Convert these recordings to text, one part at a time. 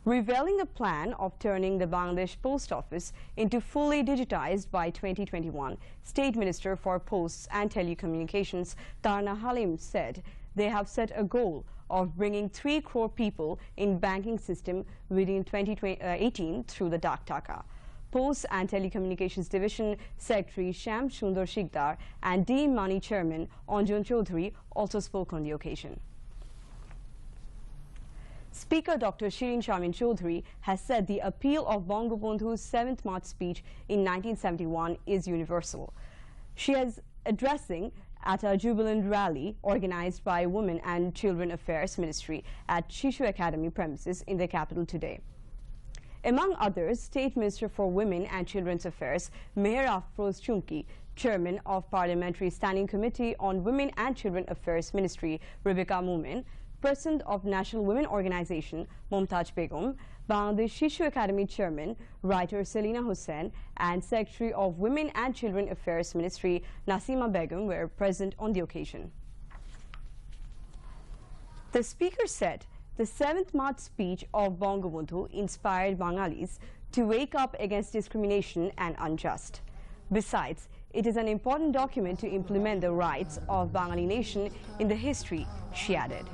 revealing a plan of turning the Bangladesh Post Office into fully digitized by 2021. State Minister for Posts and Telecommunications Tarna Halim said they have set a goal of bringing 3 crore people in banking system within 2018 through the Dak Taka. Posts and Telecommunications Division Secretary Sham Sundar Shikdar and D-Money Chairman Anjan Chaudhary also spoke on the occasion. Speaker Dr. Shirin Shamin Chaudhary has said the appeal of Bangabandhu's 7th March speech in 1971 is universal. She is addressing at a jubilant rally organized by Women and Children Affairs Ministry at Shishu Academy premises in the capital today. Among others, State Minister for Women and Children's Affairs Meher Afroz Chunki, Chairman of Parliamentary Standing Committee on Women and Children Affairs Ministry Rebecca Moomin, President of National Women Organization Mumtaj Begum, Bangladesh Shishu Academy Chairman writer Selina Hussain and Secretary of Women and Children Affairs Ministry Nasima Begum were present on the occasion. The Speaker said the 7th March speech of Bangabandhu inspired Bangalis to wake up against discrimination and unjust. Besides, it is an important document to implement the rights of Bangali nation in the history, she added.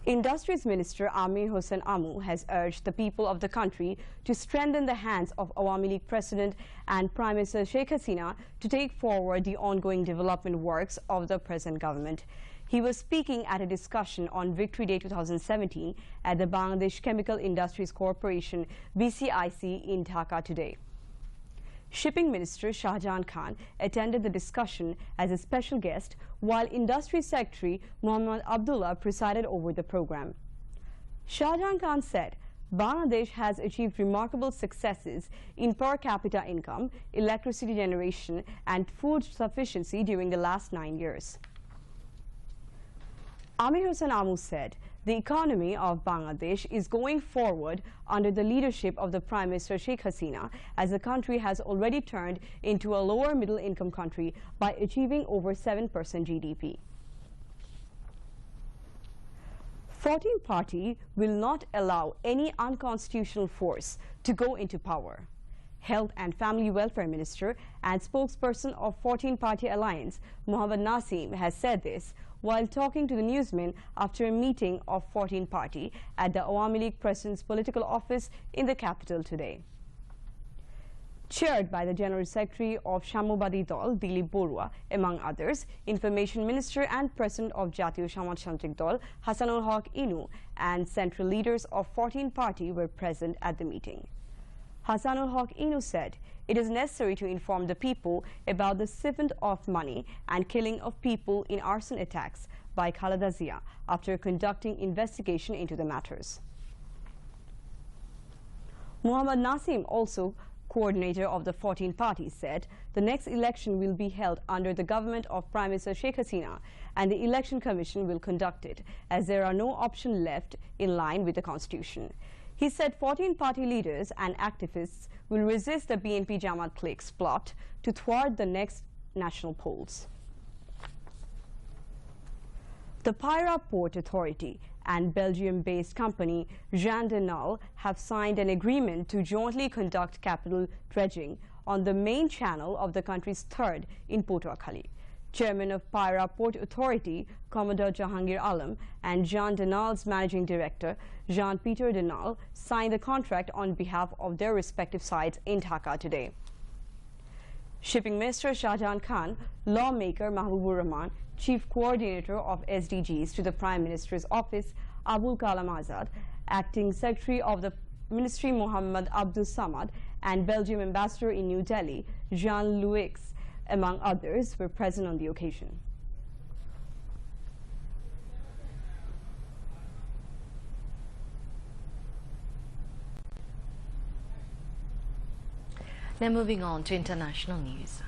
Industries Minister Amir Hossain Amu has urged the people of the country to strengthen the hands of Awami League President and Prime Minister Sheikh Hasina to take forward the ongoing development works of the present government. He was speaking at a discussion on Victory Day 2017 at the Bangladesh Chemical Industries Corporation BCIC in Dhaka today. Shipping Minister Shahjahan Khan attended the discussion as a special guest, while Industry Secretary Muhammad Abdullah presided over the program. Shahjahan Khan said Bangladesh has achieved remarkable successes in per capita income, electricity generation and food sufficiency during the last 9 years. Amir Hossain Amu said the economy of Bangladesh is going forward under the leadership of the Prime Minister Sheikh Hasina, as the country has already turned into a lower middle income country by achieving over 7% GDP. 14th Party will not allow any unconstitutional force to go into power. Health and Family Welfare Minister and spokesperson of 14th Party Alliance, Mohammad Naseem, has said this while talking to the newsmen after a meeting of 14th Party at the Awami League President's political office in the capital today. Chaired by the General Secretary of Shamobadi Dol, Dilip Borua, among others, Information Minister and President of Jatiyo Samajtantrik Dol, Hasanul Haq Inu, and central leaders of 14th Party were present at the meeting. Hasanul Haq Inu said it is necessary to inform the people about the siphon of money and killing of people in arson attacks by Khaleda Zia after conducting investigation into the matters. Muhammad Naseem, also coordinator of the 14th Party, said the next election will be held under the government of Prime Minister Sheikh Hasina and the Election Commission will conduct it, as there are no options left in line with the Constitution. He said 14th Party leaders and activists will resist the BNP Jamaat clique's plot to thwart the next national polls. The Payra Port Authority and Belgium-based company Jean Denal have signed an agreement to jointly conduct capital dredging on the main channel of the country's third in Patuakhali. Chairman of Payra Port Authority, Commodore Jahangir Alam, and Jean Denal's Managing Director, Jean-Peter Denal, signed the contract on behalf of their respective sites in Dhaka today. Shipping Minister Shahjahan Khan, lawmaker Mahbubur Rahman, Chief Coordinator of SDGs to the Prime Minister's Office, Abul Kalam Azad, Acting Secretary of the Ministry Mohammad Abdul Samad, and Belgium Ambassador in New Delhi, Jean-Louis, among others, were present on the occasion. Now moving on to international news.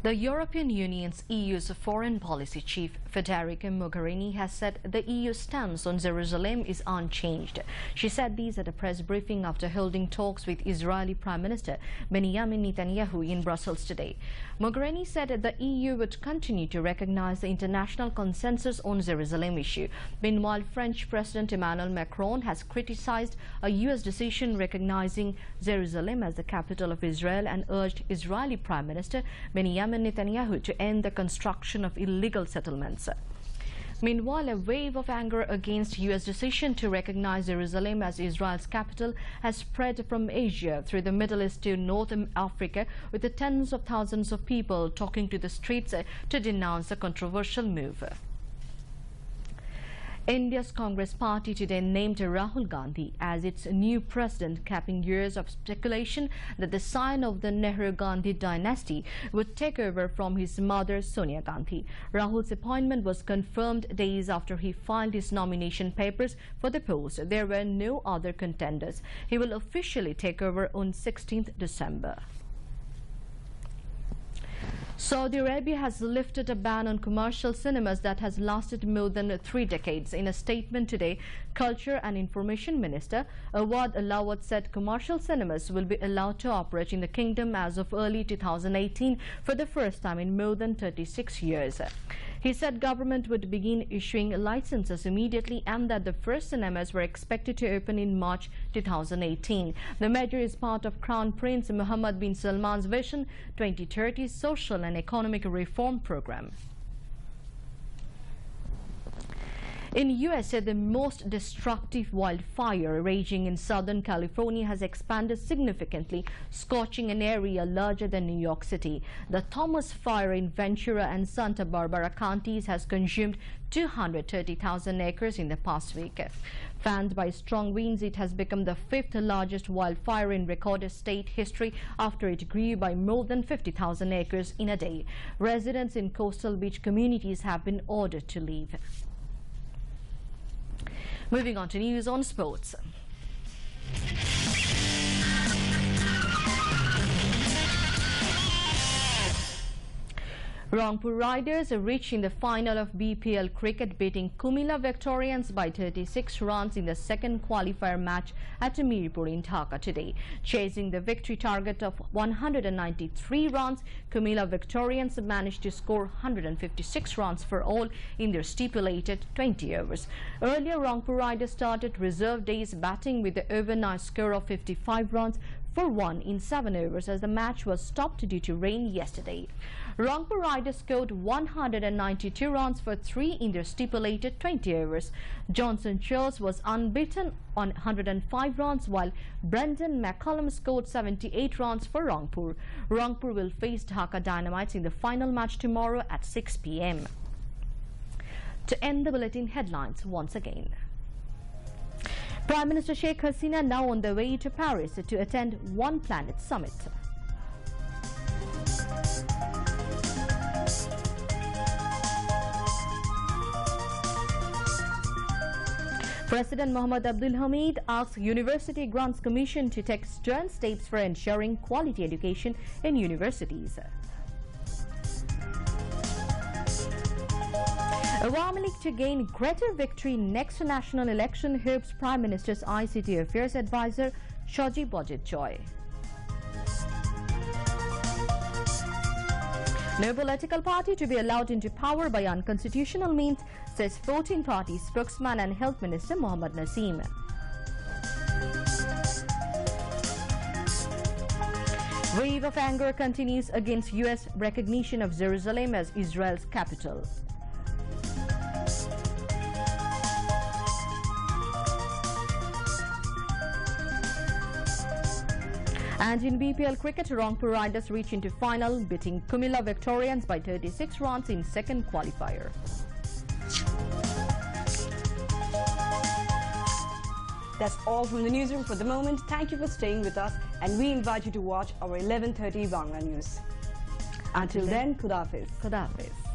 The European Union's EU's foreign policy chief, Federica Mogherini, has said the EU stance on Jerusalem is unchanged. She said these at a press briefing after holding talks with Israeli Prime Minister Benjamin Netanyahu in Brussels today. Mogherini said the EU would continue to recognize the international consensus on Jerusalem issue. Meanwhile, French President Emmanuel Macron has criticized a US decision recognizing Jerusalem as the capital of Israel and urged Israeli Prime Minister Benjamin Netanyahu to end the construction of illegal settlements. Meanwhile, a wave of anger against US decision to recognize Jerusalem as Israel's capital has spread from Asia through the Middle East to North Africa, with the tens of thousands of people taking to the streets to denounce the controversial move. India's Congress Party today named Rahul Gandhi as its new president, capping years of speculation that the scion of the Nehru-Gandhi dynasty would take over from his mother, Sonia Gandhi. Rahul's appointment was confirmed days after he filed his nomination papers for the post. There were no other contenders. He will officially take over on 16th December. Saudi Arabia has lifted a ban on commercial cinemas that has lasted more than 3 decades. In a statement today, Culture and Information Minister Awad Alawat said commercial cinemas will be allowed to operate in the kingdom as of early 2018 for the first time in more than 36 years. He said government would begin issuing licenses immediately and that the first cinemas were expected to open in March 2018. The measure is part of Crown Prince Mohammed bin Salman's Vision 2030 social and economic reform program. In USA, the most destructive wildfire raging in Southern California has expanded significantly, scorching an area larger than New York City. The Thomas Fire in Ventura and Santa Barbara counties has consumed 230,000 acres in the past week. Fanned by strong winds, it has become the 5th largest wildfire in recorded state history after it grew by more than 50,000 acres in a day. Residents in coastal beach communities have been ordered to leave. Moving on to news on sports. Rangpur Riders are reaching the final of BPL cricket, beating Kumila Victorians by 36 runs in the second qualifier match at Mirpur in Dhaka today. Chasing the victory target of 193 runs, Kumila Victorians managed to score 156 runs for all in their stipulated 20 overs. Earlier, Rangpur Riders started reserve days batting with the overnight score of 55 runs for 1 in 7 overs as the match was stopped due to rain yesterday. Rangpur Riders scored 192 runs for 3 in their stipulated 20 overs. Johnson Charles was unbeaten on 105 runs, while Brendan McCullum scored 78 runs for Rangpur. Rangpur will face Dhaka Dynamites in the final match tomorrow at 6 p.m. To end the bulletin, headlines once again. Prime Minister Sheikh Hasina now on the way to Paris to attend One Planet Summit. President Mohammad Abdul Hamid asks University Grants Commission to take stern steps for ensuring quality education in universities. Awami League to gain greater victory next national election, hopes Prime Minister's ICT Affairs Advisor Shoji Bajit Joy. No political party to be allowed into power by unconstitutional means, says 14-party spokesman and Health Minister Mohammad Naseem. Wave of anger continues against US recognition of Jerusalem as Israel's capital. And in BPL cricket, Rangpur Riders reach into final, beating Kumila Victorians by 36 runs in second qualifier. That's all from the newsroom for the moment. Thank you for staying with us, and we invite you to watch our 11:30 Bangla News. Until then, Khuda Hafiz. Khuda Hafiz.